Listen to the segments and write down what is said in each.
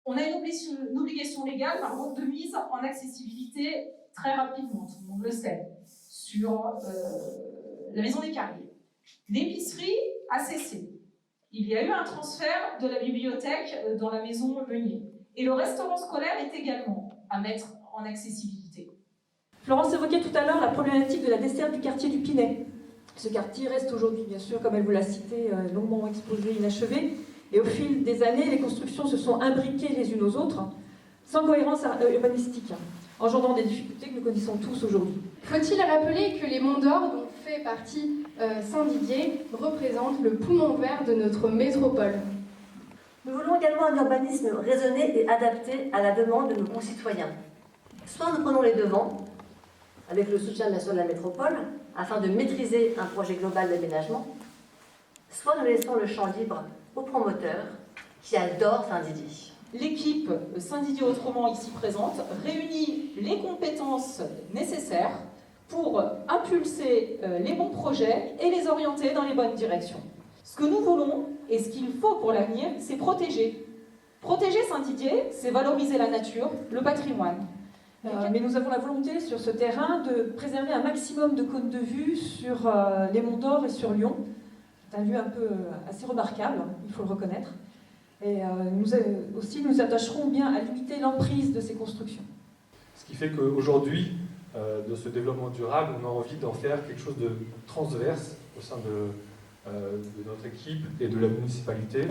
On a une obligation légale de mise en accessibilité très rapidement, tout le monde le sait, sur la maison des Carriers. L'épicerie a cessé. Il y a eu un transfert de la bibliothèque dans la maison Meunier. Et le restaurant scolaire est également à mettre en accessibilité. Florence évoquait tout à l'heure la problématique de la desserte du quartier du Pinet. Ce quartier reste aujourd'hui, bien sûr, comme elle vous l'a cité, longuement exposé, inachevé. Et au fil des années, les constructions se sont imbriquées les unes aux autres, sans cohérence urbanistique, engendrant des difficultés que nous connaissons tous aujourd'hui. Faut-il rappeler que les Monts d'Or, dont fait partie Saint-Didier, représentent le poumon vert de notre métropole. Nous voulons également un urbanisme raisonné et adapté à la demande de nos concitoyens. Soit nous prenons les devants, avec le soutien bien sûr de la métropole, afin de maîtriser un projet global d'aménagement, soit nous laissons le champ libre aux promoteurs qui adorent Saint-Didier. L'équipe Saint-Didier Autrement ici présente réunit les compétences nécessaires pour impulser les bons projets et les orienter dans les bonnes directions. Ce que nous voulons et ce qu'il faut pour l'avenir, c'est protéger. Protéger Saint-Didier, c'est valoriser la nature, le patrimoine. Mais nous avons la volonté sur ce terrain de préserver un maximum de cônes de vue sur les Monts d'Or et sur Lyon. C'est un lieu un peu assez remarquable, il faut le reconnaître. Et nous attacherons bien à limiter l'emprise de ces constructions. Ce qui fait qu'aujourd'hui, de ce développement durable, on a envie d'en faire quelque chose de transverse au sein de notre équipe et de la municipalité,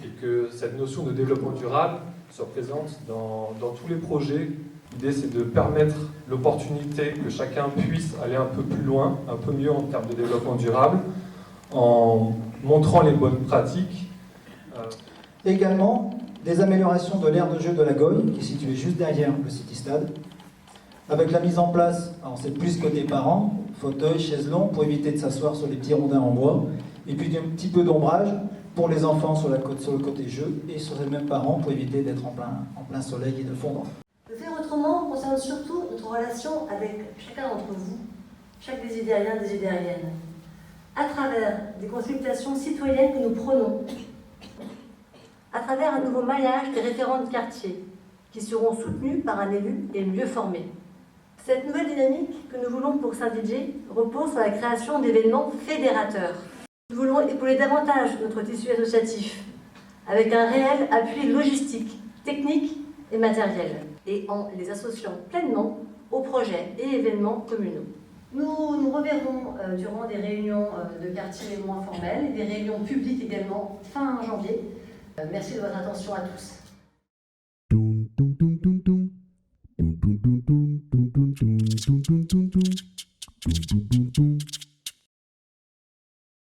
et que cette notion de développement durable soit présente dans tous les projets. L'idée, c'est de permettre l'opportunité que chacun puisse aller un peu plus loin, un peu mieux en termes de développement durable, en montrant les bonnes pratiques. Également, des améliorations de l'aire de jeu de la Goye, qui est située juste derrière le City Stade, avec la mise en place, alors c'est plus côté parents, fauteuils, chaises longues, pour éviter de s'asseoir sur les petits rondins en bois, et puis un petit peu d'ombrage pour les enfants sur le côté jeu, et sur les mêmes parents pour éviter d'être en plein soleil et de fondre. Le faire autrement concerne surtout notre relation avec chacun d'entre vous, chaque désidérien, désidérienne, à travers des consultations citoyennes que nous prenons, à travers un nouveau maillage des référents de quartier, qui seront soutenus par un élu et mieux formés. Cette nouvelle dynamique que nous voulons pour Saint-Didier repose sur la création d'événements fédérateurs. Nous voulons épauler davantage notre tissu associatif, avec un réel appui logistique, technique et matériel, et en les associant pleinement aux projets et événements communaux. Nous nous reverrons durant des réunions de quartier moins formelles, et des réunions publiques également fin janvier. Merci de votre attention à tous.